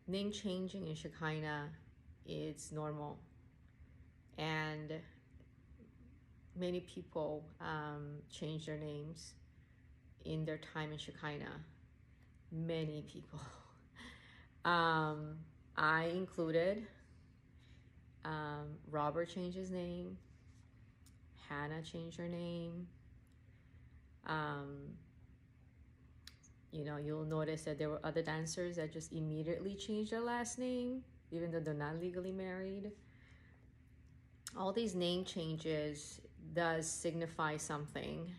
name changing in Shekinah is normal, and many people change their names in their time in Shekinah. Many people. I included. Robert changed his name. Hannah changed her name. Um, you'll notice that there were other dancers that just immediately changed their last name, even though they're not legally married. All these name changes does signify something,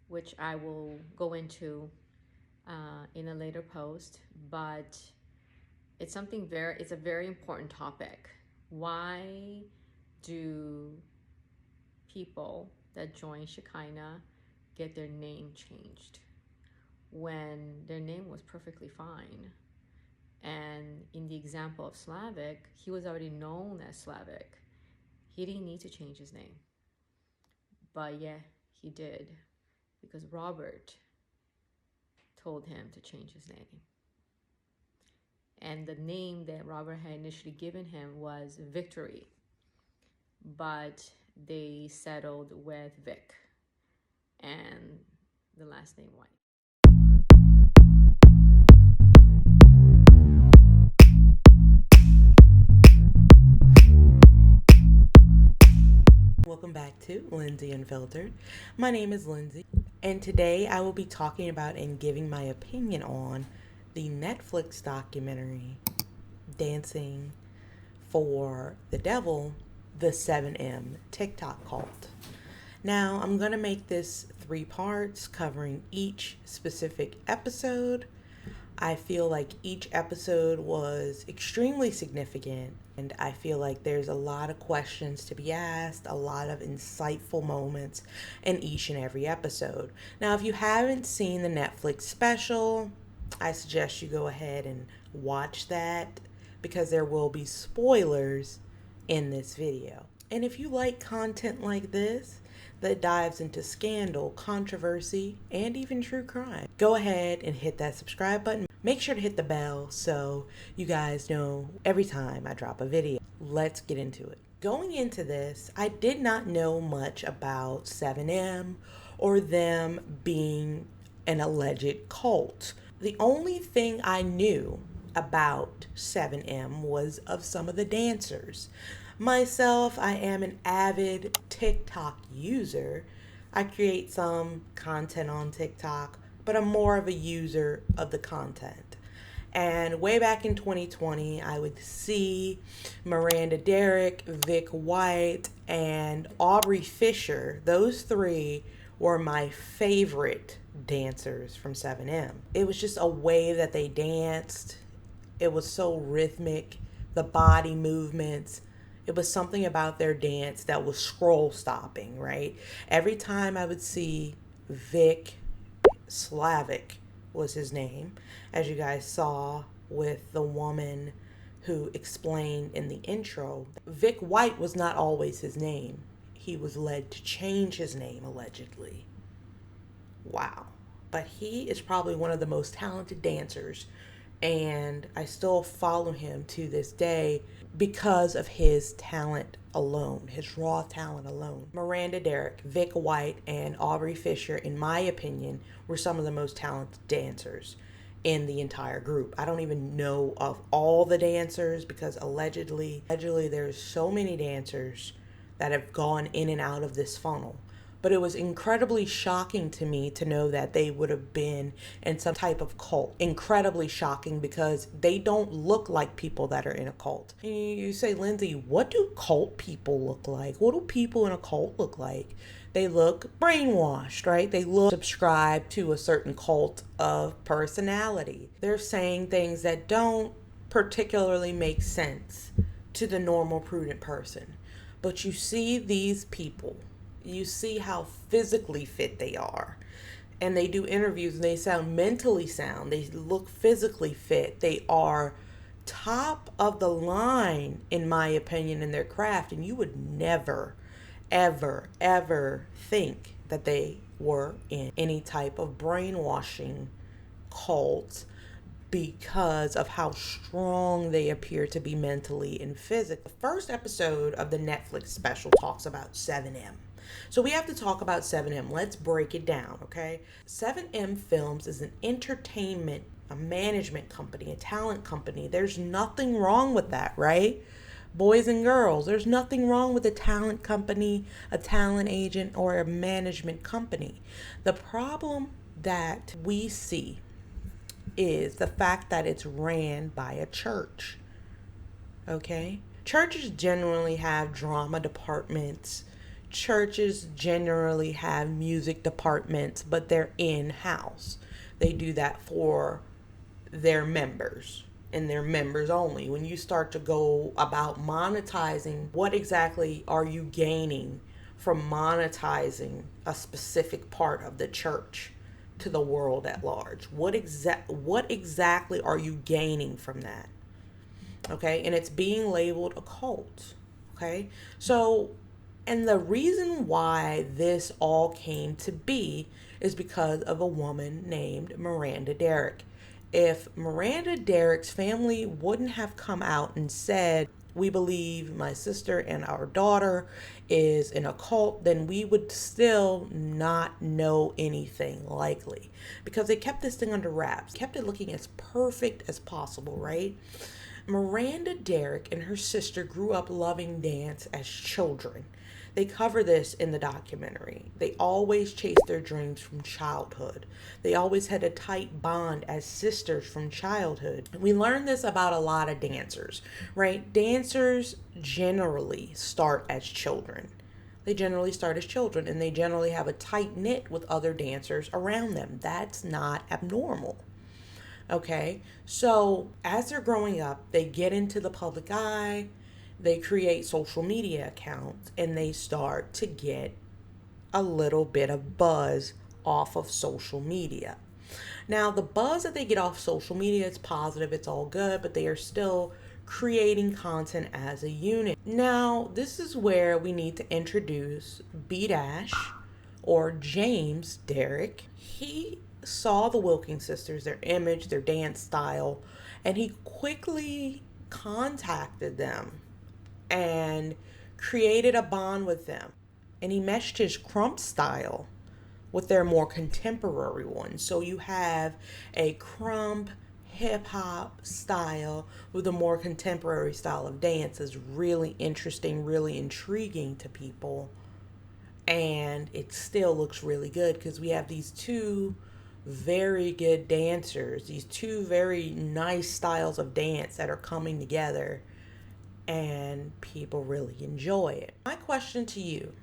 which I will go into in a later post, but it's a very important topic. Why do people that join Shekinah get their name changed when their name was perfectly fine? And in the example of Slavic, he was already known as Slavic. He didn't need to change his name. But yeah, he did, because Robert told him to change his name. And the name that Robert had initially given him was Victory, but they settled with Vic and the last name White. Welcome back to Lindsay Unfiltered. My name is Lindsay, and today I will be talking about and giving my opinion on the Netflix documentary Dancing for the Devil, the 7M TikTok cult. Now, I'm going to make this 3 parts covering each specific episode. I feel like each episode was extremely significant, and I feel like there's a lot of questions to be asked, a lot of insightful moments in each and every episode. Now, if you haven't seen the Netflix special, I suggest you go ahead and watch that, because there will be spoilers in this video. And if you like content like this that dives into scandal, controversy, and even true crime, go ahead and hit that subscribe button. Make sure to hit the bell so you guys know every time I drop a video. Let's get into it. Going into this, I did not know much about 7M or them being an alleged cult. The only thing I knew about 7M was of some of the dancers. Myself, I am an avid TikTok user. I create some content on TikTok, but I'm more of a user of the content. And way back in 2020, I would see Miranda Derrick, Vic White, and Aubrey Fisher. Those 3 were my favorite dancers from 7M. It was just a way that they danced. It was so rhythmic, the body movements. It was something about their dance that was scroll stopping, right? Every time I would see Vic, Slavic was his name, as you guys saw with the woman who explained in the intro. Vic White was not always his name. He was led to change his name, allegedly. Wow. But he is probably one of the most talented dancers, and I still follow him to this day because of his talent alone, his raw talent alone. Miranda Derrick, Vic White, and Aubrey Fisher, in my opinion, were some of the most talented dancers in the entire group. I don't even know of all the dancers, because allegedly there's so many dancers that have gone in and out of this funnel. But it was incredibly shocking to me to know that they would have been in some type of cult. Incredibly shocking, because they don't look like people that are in a cult. And you say, Lindsay, what do cult people look like? What do people in a cult look like? They look brainwashed, right? They look subscribed to a certain cult of personality. They're saying things that don't particularly make sense to the normal, prudent person. But you see these people, you see how physically fit they are. And they do interviews and they sound mentally sound. They look physically fit. They are top of the line, in my opinion, in their craft. And you would never, ever think that they were in any type of brainwashing cult, because of how strong they appear to be mentally and physically. The first episode of the Netflix special talks about 7M. So we have to talk about 7M. Let's break it down, okay? 7M Films is an entertainment, a management company, a talent company. There's nothing wrong with that, right? Boys and girls, there's nothing wrong with a talent company, a talent agent, or a management company. The problem that we see is the fact that it's ran by a church, okay? Churches generally have drama departments. Churches generally have music departments, but they're in-house. They do that for their members and their members only. When you start to go about monetizing, what exactly are you gaining from monetizing a specific part of the church to the world at large? What exactly are you gaining from that? Okay, and it's being labeled a cult. Okay, so, and the reason why this all came to be is because of a woman named Miranda Derrick. If Miranda Derrick's family wouldn't have come out and said, we believe my sister and our daughter is in a cult, then we would still not know anything, likely, because they kept this thing under wraps, kept it looking as perfect as possible, right? Miranda Derrick and her sister grew up loving dance as children. They cover this in the documentary. They always chased their dreams from childhood. They always had a tight bond as sisters from childhood. We learned this about a lot of dancers, right? Dancers generally start as children. They generally start as children, and they generally have a tight knit with other dancers around them. That's not abnormal. Okay, so as they're growing up, they get into the public eye, they create social media accounts, and they start to get a little bit of buzz off of social media. Now, the buzz that they get off social media is positive, it's all good, but they are still creating content as a unit. Now, this is where we need to introduce B-Dash, or James Derrick. He saw the Wilkins sisters, their image, their dance style, and he quickly contacted them and created a bond with them. And he meshed his crump style with their more contemporary one. So you have a crump hip hop style with a more contemporary style of dance. Is really interesting, really intriguing to people. And it still looks really good because we have these two very good dancers, these two very nice styles of dance that are coming together, and people really enjoy it. My question to you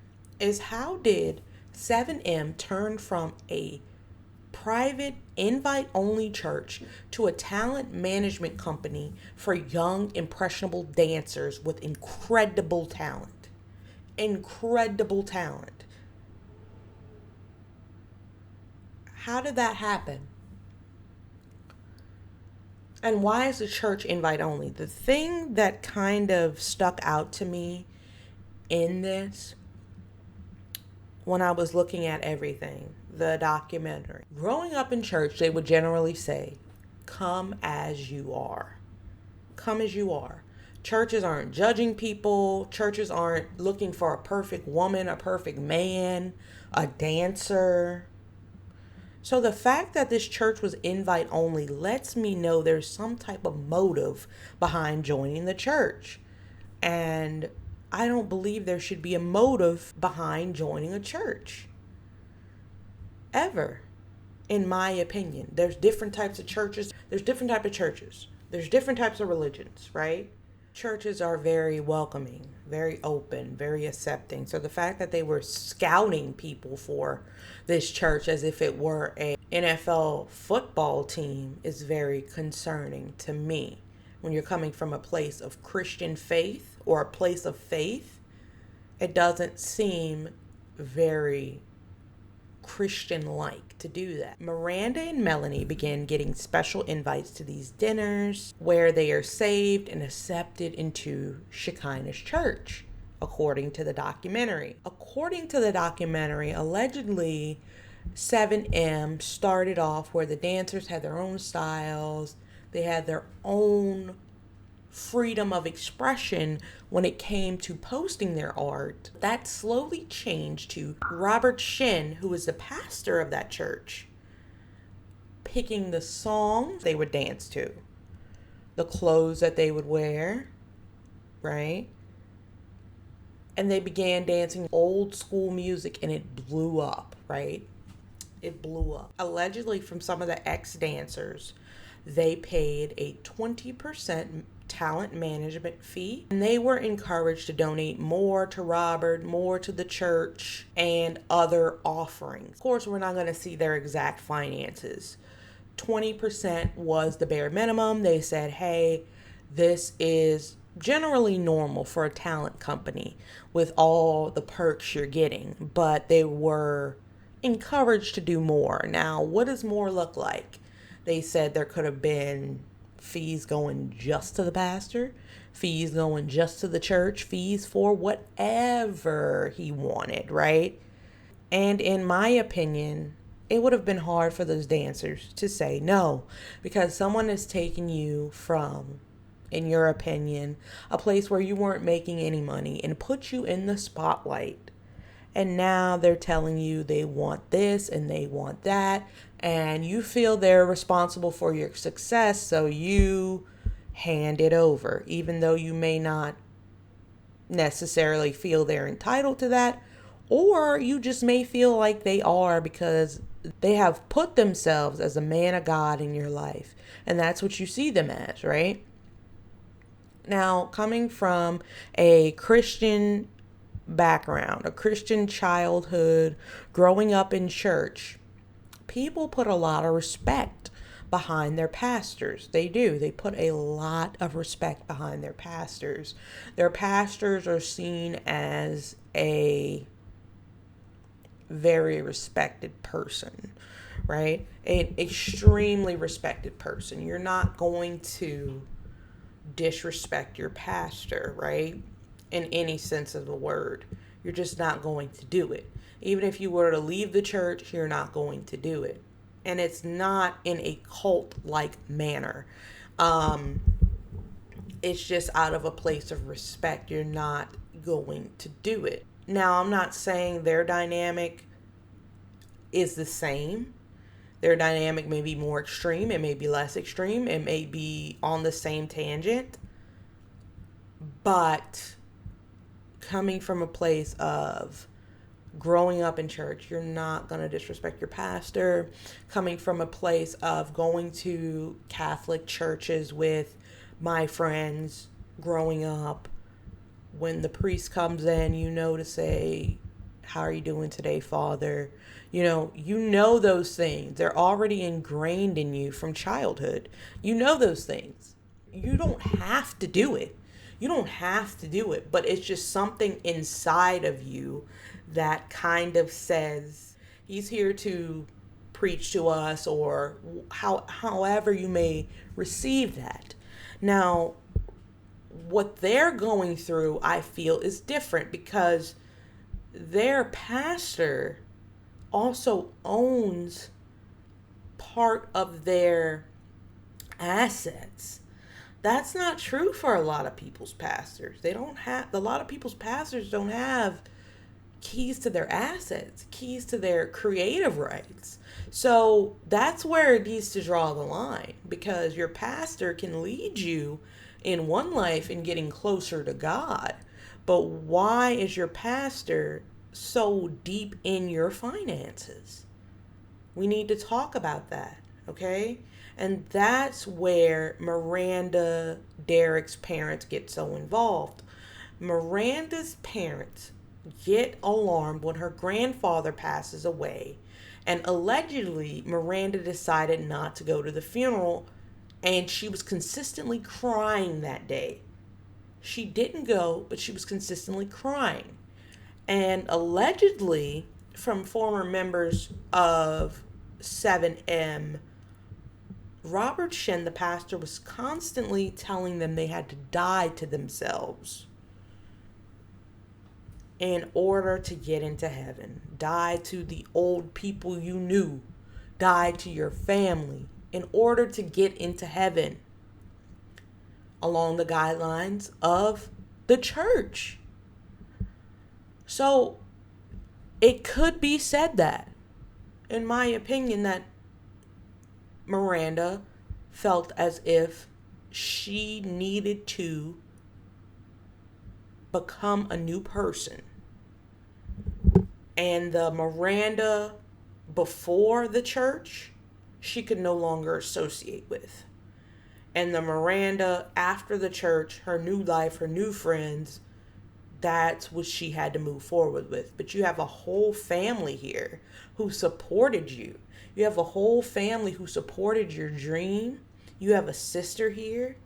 is, how did 7M turn from a private invite-only church to a talent management company for young, impressionable dancers with incredible talent? Incredible talent. How did that happen? And why is the church invite only? The thing that kind of stuck out to me in this, when I was looking at everything, the documentary, growing up in church, they would generally say, come as you are. Come as you are. Churches aren't judging people. Churches aren't looking for a perfect woman, a perfect man, a dancer. So the fact that this church was invite only lets me know there's some type of motive behind joining the church. And I don't believe there should be a motive behind joining a church. Ever. In my opinion. There's different types of churches. There's different types of churches. There's different types of religions, right? Churches are very welcoming, very open, very accepting. So the fact that they were scouting people for this church as if it were a NFL football team is very concerning to me. When you're coming from a place of Christian faith or a place of faith, it doesn't seem very Christian-like to do that. Miranda and Melanie began getting special invites to these dinners where they are saved and accepted into Shekinah's church, according to the documentary. According to the documentary, allegedly 7M started off where the dancers had their own styles. They had their own freedom of expression when it came to posting their art. That slowly changed to Robert Shin, who was the pastor of that church, picking the songs they would dance to, the clothes that they would wear, right? And they began dancing old school music, and it blew up, right? It blew up. Allegedly, from some of the ex-dancers, they paid a 20% talent management fee, and they were encouraged to donate more to Robert, more to the church, and other offerings. Of course, we're not going to see their exact finances. 20% was the bare minimum. They said, hey, this is generally normal for a talent company with all the perks you're getting, but they were encouraged to do more. Now, what does more look like? They said there could have been fees going just to the pastor, fees going just to the church, fees for whatever he wanted, right? And in my opinion, it would have been hard for those dancers to say no, because someone is taking you from, in your opinion, a place where you weren't making any money and put you in the spotlight. And now they're telling you they want this and they want that, and you feel they're responsible for your success, so you hand it over, even though you may not necessarily feel they're entitled to that, or you just may feel like they are because they have put themselves as a man of God in your life, and that's what you see them as, right? Now, coming from a Christian background, a Christian childhood, growing up in church, people put a lot of respect behind their pastors. They do. They put a lot of respect behind their pastors. Their pastors are seen as a very respected person, right? An extremely respected person. You're not going to disrespect your pastor, right? In any sense of the word. You're just not going to do it. Even if you were to leave the church, you're not going to do it. And it's not in a cult-like manner. It's just out of a place of respect. You're not going to do it. Now, I'm not saying their dynamic is the same. Their dynamic may be more extreme. It may be less extreme. It may be on the same tangent. But coming from a place of growing up in church, you're not going to disrespect your pastor. Coming from a place of going to Catholic churches with my friends growing up, when the priest comes in, to say, how are you doing today, Father? You know those things. They're already ingrained in you from childhood. You know those things. You don't have to do it. But it's just something inside of you that kind of says, he's here to preach to us, or however you may receive that. Now, what they're going through, I feel, is different, because their pastor also owns part of their assets. That's not true for a lot of people's pastors. A lot of people's pastors don't have keys to their assets, keys to their creative rights. So that's where it needs to draw the line, because your pastor can lead you in one life in getting closer to God. But why is your pastor so deep in your finances? We need to talk about that, okay? And that's where Miranda, Derek's parents, get so involved. Miranda's parents get alarmed when her grandfather passes away, and allegedly Miranda decided not to go to the funeral, and she was consistently crying that day. She didn't go, but she was consistently crying. And allegedly, from former members of 7M, Robert Shin, the pastor, was constantly telling them they had to die to themselves in order to get into heaven. Die to the old people you knew. Die to your family. in order to get into heaven along the guidelines of the church. So it could be said that, in my opinion, that Miranda felt as if she needed to become a new person. And the Miranda before the church, she could no longer associate with. And the Miranda after the church, her new life, her new friends, that's what she had to move forward with. But you have a whole family here who supported you. You have a whole family who supported your dream. You have a sister here.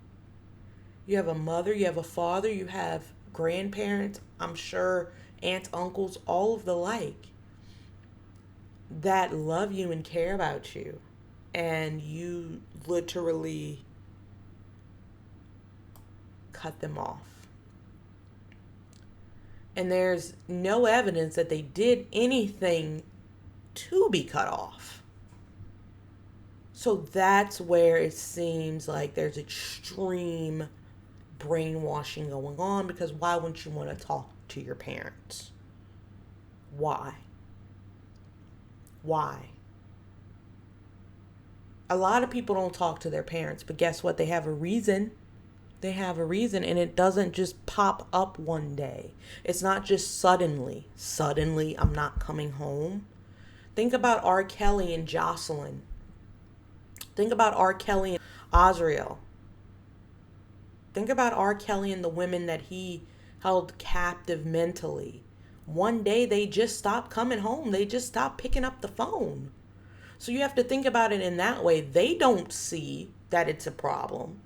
You have a mother. You have a father. You have grandparents. I'm sure aunts, uncles, all of the like that love you and care about you. And you literally cut them off. And there's no evidence that they did anything to be cut off. So that's where it seems like there's extreme brainwashing going on, because why wouldn't you want to talk to your parents? Why? Why? A lot of people don't talk to their parents, but guess what? They have a reason. They have a reason, and it doesn't just pop up one day. It's not just suddenly, I'm not coming home. Think about R. Kelly and Jocelyn. Think about R. Kelly and Azriel. Think about R. Kelly and the women that he held captive mentally. One day they just stopped coming home. They just stopped picking up the phone. So you have to think about it in that way. They don't see that it's a problem.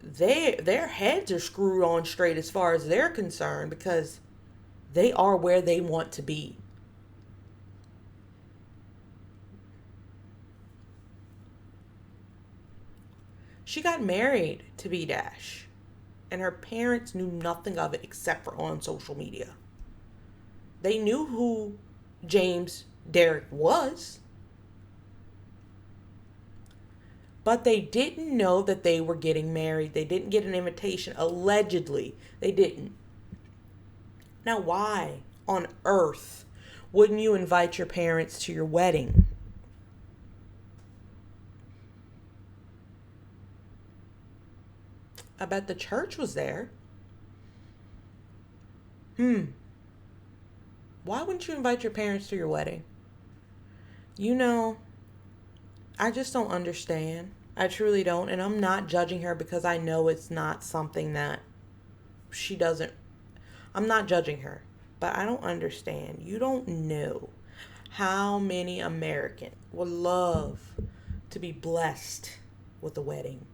Their heads are screwed on straight as far as they're concerned, because they are where they want to be. She got married to B-Dash, and her parents knew nothing of it except for on social media. They knew who James Derek was, but they didn't know that they were getting married. They didn't get an invitation. Allegedly, they didn't. Now, why on earth wouldn't you invite your parents to your wedding? I bet the church was there. Why wouldn't you invite your parents to your wedding? You know, I just don't understand. I truly don't. And I'm not judging her, because I know it's not something that she doesn't. I'm not judging her, but I don't understand. You don't know how many Americans would love to be blessed with a wedding.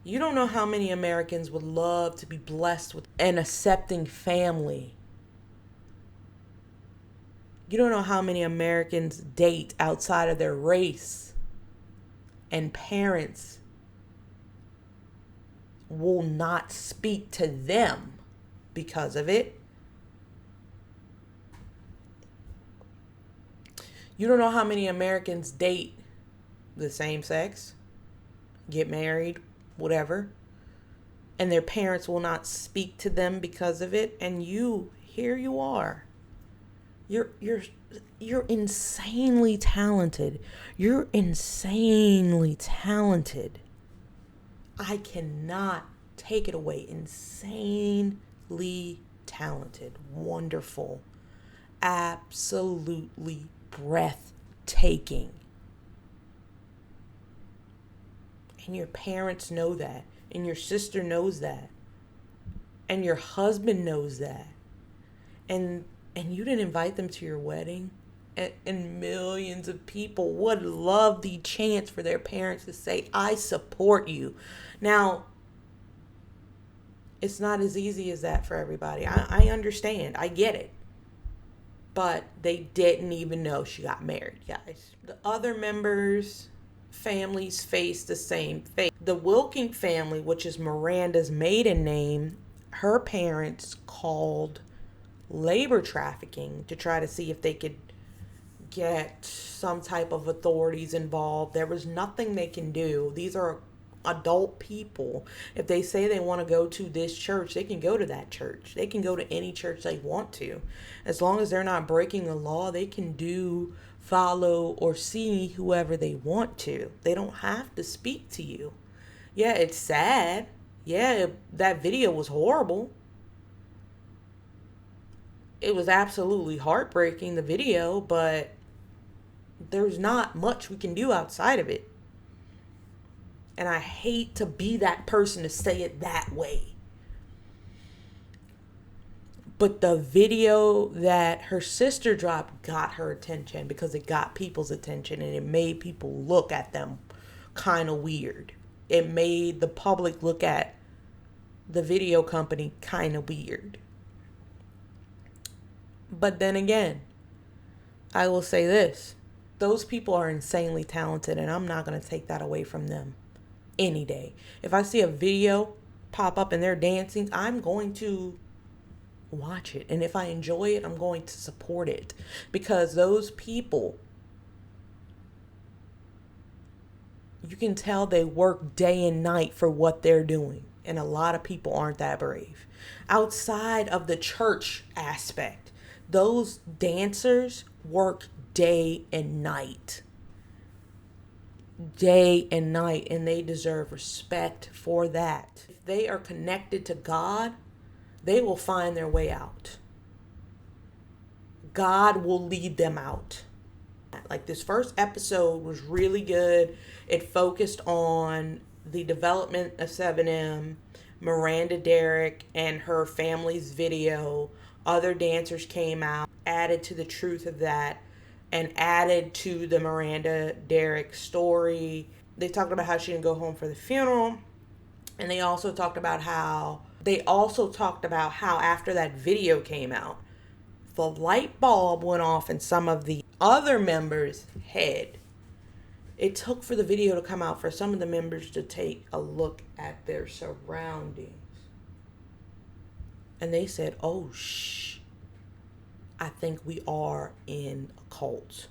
You don't know how many Americans would love to be blessed with an accepting family. You don't know how many Americans date outside of their race, and parents will not speak to them because of it. You don't know how many Americans date the same sex, get married, whatever, and their parents will not speak to them because of it. And here you are. You're insanely talented. You're insanely talented. I cannot take it away. Insanely talented. Wonderful. Absolutely breathtaking. And your parents know that. And your sister knows that. And your husband knows that. And you didn't invite them to your wedding. And millions of people would love the chance for their parents to say, I support you. Now, it's not as easy as that for everybody. I understand. I get it. But they didn't even know she got married, guys. The other members' families face the same fate. The Wilking family, which is Miranda's maiden name, her parents called labor trafficking to try to see if they could get some type of authorities involved. There was nothing they can do. These are adult people. If they say they want to go to this church, they can go to that church. They can go to any church they want to. As long as they're not breaking the law, they can follow, or see whoever they want to. They don't have to speak to you. Yeah, it's sad. Yeah, that video was horrible. It was absolutely heartbreaking, the video, but there's not much we can do outside of it. And I hate to be that person to say it that way. But the video that her sister dropped got her attention, because it got people's attention and it made people look at them kind of weird. It made the public look at the video company kind of weird. But then again, I will say this. Those people are insanely talented, and I'm not going to take that away from them any day. If I see a video pop up and they're dancing, I'm going to watch it. And if I enjoy it, I'm going to support it. Because those people, you can tell they work day and night for what they're doing. And a lot of people aren't that brave. Outside of the church aspect, those dancers work day and night. Day and night. And they deserve respect for that. If they are connected to God, they will find their way out. God will lead them out. Like, this first episode was really good. It focused on the development of 7M, Miranda Derrick and her family's video. Other dancers came out, added to the truth of that, and added to the Miranda Derrick story. They talked about how she didn't go home for the funeral. And they also talked about how after that video came out, the light bulb went off in some of the other members' head. It took for the video to come out for some of the members to take a look at their surroundings. And they said, oh, I think we are in a cult.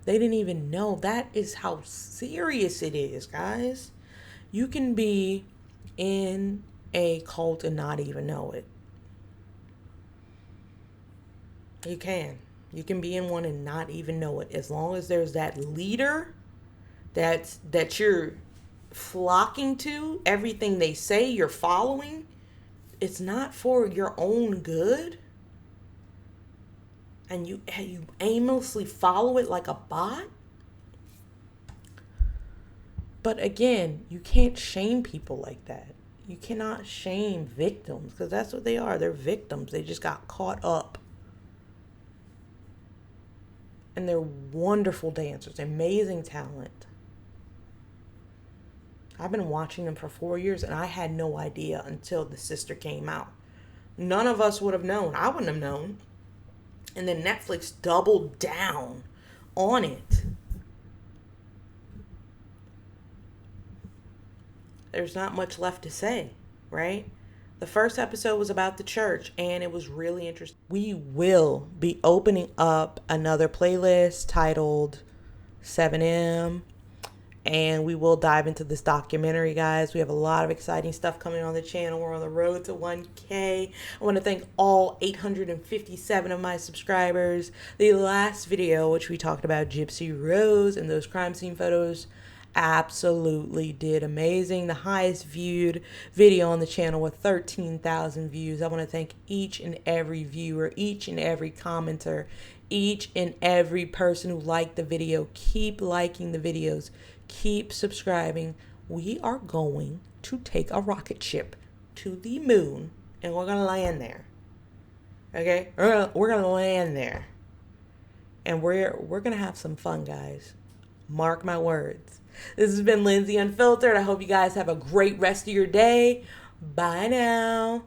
They didn't even know. That is how serious it is, guys. You can be in a cult and not even know it. You can. You can be in one and not even know it. As long as there's that leader that you're flocking to, everything they say you're following, it's not for your own good. And you aimlessly follow it like a bot. But again, you can't shame people like that. You cannot shame victims, because that's what they are. They're victims. They just got caught up. And they're wonderful dancers, amazing talent. I've been watching them for 4 years, and I had no idea until the sister came out. None of us would have known. I wouldn't have known. And then Netflix doubled down on it. There's not much left to say, right? The first episode was about the church, and it was really interesting. We will be opening up another playlist titled 7M, and we will dive into this documentary, guys. We have a lot of exciting stuff coming on the channel. We're on the road to 1K. I want to thank all 857 of my subscribers. The last video, which we talked about Gypsy Rose and those crime scene photos, absolutely did amazing. The highest viewed video on the channel with 13,000 views. I want to thank each and every viewer, each and every commenter, each and every person who liked the video. Keep liking the videos. Keep subscribing. We are going to take a rocket ship to the moon, and we're going to land there. Okay? We're going to land there. And we're going to have some fun, guys. Mark my words. This has been Lindsay Unfiltered. I hope you guys have a great rest of your day. Bye now.